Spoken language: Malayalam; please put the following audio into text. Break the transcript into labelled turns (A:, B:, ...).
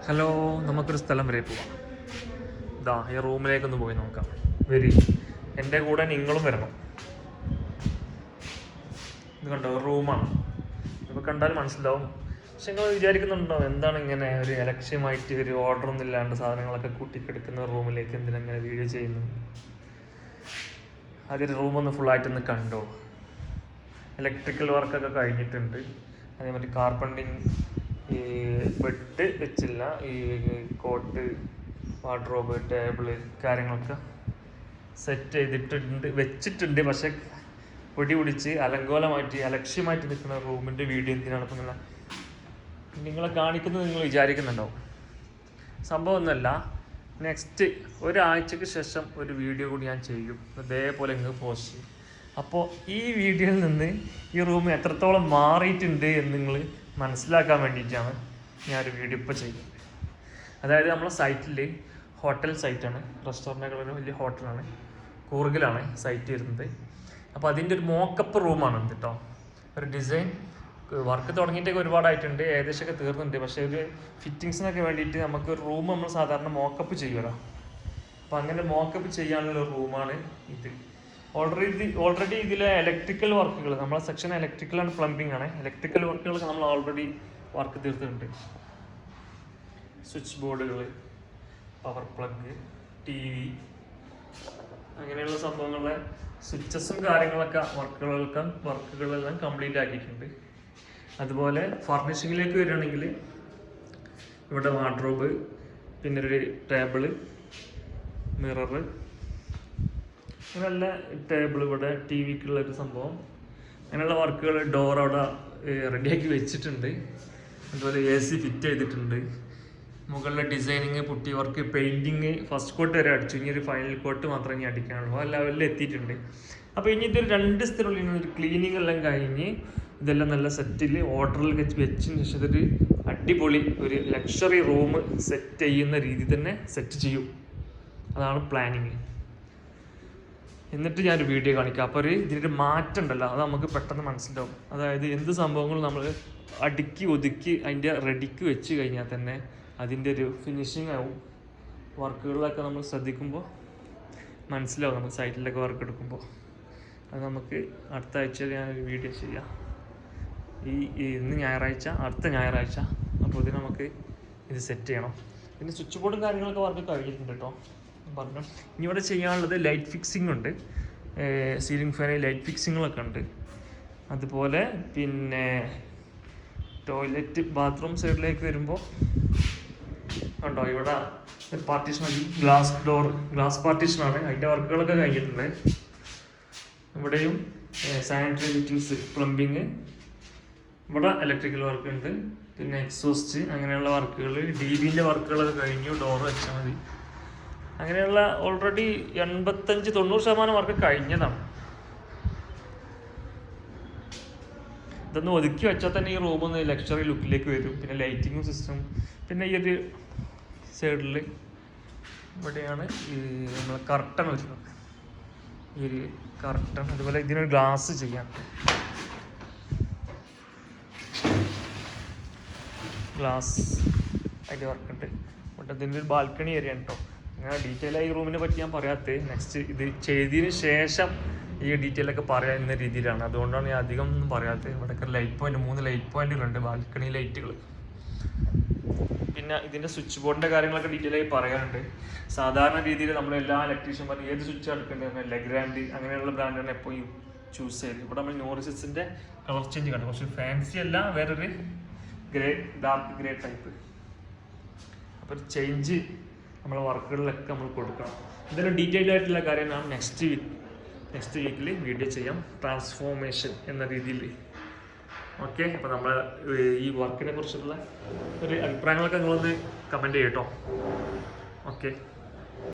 A: ഹലോ, നമുക്കൊരു സ്ഥലം വരെ പോവാം. ഇതാ ഈ റൂമിലേക്കൊന്ന് പോയി നോക്കാം. വരി, എൻ്റെ കൂടെ നിങ്ങളും വരണം. ഇത് കണ്ടോ, ഒരു റൂമാണ്. ഇപ്പോൾ കണ്ടാൽ മനസ്സിലാവും. പക്ഷെ നിങ്ങൾ വിചാരിക്കുന്നുണ്ടോ എന്താണ് ഇങ്ങനെ ഒരു അലക്ഷ്യമായിട്ട് ഒരു ഓർഡറൊന്നും ഇല്ലാണ്ട് സാധനങ്ങളൊക്കെ കൂട്ടിക്കെടുക്കുന്ന റൂമിലേക്ക് എന്തിനങ്ങനെ വീഡിയോ ചെയ്യുന്നു? ആദ്യം റൂമൊന്ന് ഫുള്ളായിട്ടൊന്ന് കണ്ടോ. ഇലക്ട്രിക്കൽ വർക്കൊക്കെ കഴിഞ്ഞിട്ടുണ്ട്. അതേമാതിരി കാർപ്പൻറ്റിങ്, ഈ ബെഡ് വെച്ചില്ല, ഈ കോട്ട്, വാർഡ്രോബ്, ടേബിള് കാര്യങ്ങളൊക്കെ സെറ്റ് ചെയ്തിട്ടുണ്ട്, വെച്ചിട്ടുണ്ട്. പക്ഷെ പൊടി പിടിച്ച് അലങ്കോലമായിട്ട് അലക്ഷ്യമായിട്ട് നിൽക്കുന്ന റൂമിൻ്റെ വീഡിയോ എന്തിനാണ് ഇപ്പം നിങ്ങളെ കാണിക്കുന്നത് നിങ്ങൾ വിചാരിക്കുന്നുണ്ടാവും. സംഭവം ഒന്നുമല്ല. നെക്സ്റ്റ് ഒരാഴ്ചക്ക് ശേഷം ഒരു വീഡിയോ കൂടി ഞാൻ ചെയ്യും, അതേപോലെ നിങ്ങൾ പോസ്റ്റ് ചെയ്യും. അപ്പോൾ ഈ വീഡിയോയിൽ നിന്ന് ഈ റൂം എത്രത്തോളം മാറിയിട്ടുണ്ട് എന്ന് നിങ്ങൾ മനസ്സിലാക്കാൻ വേണ്ടിയിട്ടാണ് ഞാനൊരു വീഡിയോ ഇപ്പോൾ ചെയ്യുന്നത്. അതായത് നമ്മളെ സൈറ്റിൽ ഹോട്ടൽ സൈറ്റാണ്, റെസ്റ്റോറൻറ്റുകളൊരു വലിയ ഹോട്ടലാണ്, കൂർഗിലാണ് സൈറ്റ് വരുന്നത്. അപ്പോൾ അതിൻ്റെ ഒരു മോക്കപ്പ് റൂമാണ് കേട്ടോ. ഒരു ഡിസൈൻ വർക്ക് തുടങ്ങിയിട്ടൊക്കെ ഒരുപാടായിട്ടുണ്ട്, ഏകദേശമൊക്കെ തീർന്നിട്ടുണ്ട്. പക്ഷേ ഒരു ഫിറ്റിങ്സിനൊക്കെ വേണ്ടിയിട്ട് നമുക്ക് ഒരു റൂം നമ്മൾ സാധാരണ മോക്കപ്പ് ചെയ്യുമല്ലോ. അപ്പോൾ അങ്ങനെ മോക്കപ്പ് ചെയ്യാനുള്ള റൂമാണ് ഇത്. ഓൾറെഡി ഇതിലെ ഇലക്ട്രിക്കൽ വർക്കുകൾ, നമ്മളെ സെക്ഷൻ ഇലക്ട്രിക്കൽ ആൻഡ് പ്ലംബിംഗ് ആണ്. ഇലക്ട്രിക്കൽ വർക്കുകളൊക്കെ നമ്മൾ ഓൾറെഡി വർക്ക് തീർത്തിട്ടുണ്ട്. സ്വിച്ച് ബോർഡുകൾ, പവർ പ്ലഗ്, TV, അങ്ങനെയുള്ള സംഭവങ്ങളുടെ സ്വിച്ചസും കാര്യങ്ങളൊക്കെ വർക്കുകളെല്ലാം കംപ്ലീറ്റ് ആക്കിയിട്ടുണ്ട്. അതുപോലെ ഫർണിഷിങ്ങിലേക്ക് വരികയാണെങ്കിൽ ഇവിടെ വാർഡ്രോബ്, പിന്നെ ഒരു ടേബിള്, മിററ്, അങ്ങനെയുള്ള ടേബിൾ, ഇവിടെ TV-ക്കുള്ളൊരു സംഭവം, അങ്ങനെയുള്ള വർക്കുകൾ ഡോർ അവിടെ റെഡിയാക്കി വെച്ചിട്ടുണ്ട്. അതുപോലെ AC ഫിറ്റ് ചെയ്തിട്ടുണ്ട്. മുകളിലെ designing, putty work, painting first coat വരെ അടിച്ചു. ഇനി ഒരു ഫൈനൽ കോട്ട് മാത്രമേ ഇനി അടിക്കാനുള്ളൂ. ആ ലെവലിൽ എത്തിയിട്ടുണ്ട്. അപ്പോൾ ഇനി ഇതൊരു 2 ദിവസത്തിനുള്ളിൽ ഒരു ക്ലീനിങ് എല്ലാം കഴിഞ്ഞ് ഇതെല്ലാം നല്ല സെറ്റിൽ ഓർഡറിൽ വെച്ചതിന് ശേഷം ഇതൊരു അടിപൊളി ഒരു ലക്ഷറി റൂം സെറ്റ് ചെയ്യുന്ന രീതി തന്നെ സെറ്റ് ചെയ്യും. അതാണ് പ്ലാനിങ്. എന്നിട്ട് ഞാനൊരു വീഡിയോ കാണിക്കാം. അപ്പോൾ ഇതിനൊരു മാറ്റം ഉണ്ടല്ലോ, അത് നമുക്ക് പെട്ടെന്ന് മനസ്സിലാവും. അതായത് എന്ത് സംഭവങ്ങളും നമ്മൾ അടുക്കി ഒതുക്കി അതിൻ്റെ റെഡിക്ക് വെച്ച് കഴിഞ്ഞാൽ തന്നെ അതിൻ്റെ ഒരു ഫിനിഷിങ് ആവും. വർക്കുകളിലൊക്കെ നമ്മൾ ശ്രദ്ധിക്കുമ്പോൾ മനസ്സിലാവും, നമുക്ക് സൈറ്റിലൊക്കെ വർക്ക് എടുക്കുമ്പോൾ. അത് നമുക്ക് അടുത്ത ആഴ്ച ഞാനൊരു വീഡിയോ ചെയ്യാം. ഇന്ന് ഞായറാഴ്ച, അടുത്ത ഞായറാഴ്ച. അപ്പോൾ ഇതിന് നമുക്ക് ഇത് സെറ്റ് ചെയ്യണം. പിന്നെ സ്വിച്ച് ബോർഡും കാര്യങ്ങളൊക്കെ വർക്ക് കഴിഞ്ഞിട്ടുണ്ട് കേട്ടോ പറഞ്ഞു. ഇനി ഇവിടെ ചെയ്യാനുള്ളത് ലൈറ്റ് ഫിക്സിംഗ് ഉണ്ട്, സീലിംഗ് ഫാനിൽ ലൈറ്റ് ഫിക്സിങ്ങുകളൊക്കെ ഉണ്ട്. അതുപോലെ പിന്നെ ടോയ്ലറ്റ്, ബാത്റൂം സൈഡിലേക്ക് വരുമ്പോൾ ഉണ്ടോ, ഇവിടെ ഒരു പാർട്ടീഷൻ, ഗ്ലാസ് പാർട്ടീഷനാണ്. അതിൻ്റെ വർക്കുകളൊക്കെ കഴിഞ്ഞിട്ടുണ്ട്. ഇവിടെയും സാനിറ്ററി ഫിറ്റിങ്സ്, പ്ലംബിങ്, ഇവിടെ ഇലക്ട്രിക്കൽ വർക്ക് ഉണ്ട്. പിന്നെ എക്സോസ്റ്റ്, അങ്ങനെയുള്ള വർക്കുകൾ, DBൻ്റെ വർക്കുകളൊക്കെ കഴിഞ്ഞു. ഡോർ വെച്ചാൽ മതി. അങ്ങനെയുള്ള ഓൾറെഡി 85-90% വർക്ക് കഴിഞ്ഞതാണ്. ഇതൊന്ന് ഒതുക്കി വെച്ചാൽ തന്നെ ഈ റൂമൊന്ന് ലക്ഷറി ലുക്കിലേക്ക് വരും. പിന്നെ ലൈറ്റിങ്ങും സിസ്റ്റം, പിന്നെ ഈ ഒരു സൈഡിൽ ഇവിടെയാണ് ഈ നമ്മൾ കർട്ടൺ വരുന്നത്, ഈ ഒരു കർട്ടൺ. അതുപോലെ ഇതിനൊരു ഗ്ലാസ് ചെയ്യാം, ഗ്ലാസ് അതിൻ്റെ വർക്കുണ്ട്. ബട്ട് ഇതിൻ്റെ ഒരു ബാൽക്കണി ഏരിയ കേട്ടോ. അങ്ങനെ ഡീറ്റെയിൽ ആയി ഈ റൂമിനെ പറ്റി ഞാൻ പറയാത്തത്. നെക്സ്റ്റ് ഇത് ചെയ്തതിന് ശേഷം ഈ ഡീറ്റെയിലൊക്കെ പറയാവുന്ന രീതിയിലാണ്. അതുകൊണ്ടാണ് ഞാൻ അധികം ഒന്നും പറയാത്തത്. ഇവിടെയൊക്കെ ലൈറ്റ് പോയിന്റ്, 3 ലൈറ്റ് പോയിന്റുകളുണ്ട്, ബാൽക്കണി ലൈറ്റുകൾ. പിന്നെ ഇതിൻ്റെ സ്വിച്ച് ബോർഡിൻ്റെ കാര്യങ്ങളൊക്കെ ഡീറ്റെയിൽ ആയി പറയാനുണ്ട്. സാധാരണ രീതിയിൽ നമ്മൾ എല്ലാ ഇലക്ട്രീഷ്യന്മാരും ഏത് സ്വിച്ച് എടുക്കേണ്ടത് ലെഗ്രാൻഡ് അങ്ങനെയുള്ള ബ്രാൻഡാണ് എപ്പോഴും ചൂസ് ചെയ്ത്. ഇവിടെ നമ്മൾ നോറിസിൻ്റെ കളർ ചേഞ്ച് കണ്ടു, കുറച്ച് ഫാൻസി അല്ല, വേറൊരു ഡാർക്ക് ഗ്രേ ടൈപ്പ്. അപ്പോൾ ഒരു ചേഞ്ച് നമ്മളെ വർക്കുകളിലൊക്കെ നമ്മൾ കൊടുക്കണം. ഇതെല്ലാം ഡീറ്റെയിൽഡ് ആയിട്ടുള്ള കാര്യം ഞാൻ നെക്സ്റ്റ് വീക്കിൽ വീഡിയോ ചെയ്യാം, ട്രാൻസ്ഫോർമേഷൻ എന്ന രീതിയിൽ. ഓക്കെ, അപ്പോൾ നമ്മൾ ഈ വർക്കിനെ കുറിച്ചുള്ള ഒരു അഭിപ്രായങ്ങളൊക്കെ നിങ്ങളൊന്ന് കമൻറ്റ് ചെയ്യട്ടോ. ഓക്കെ.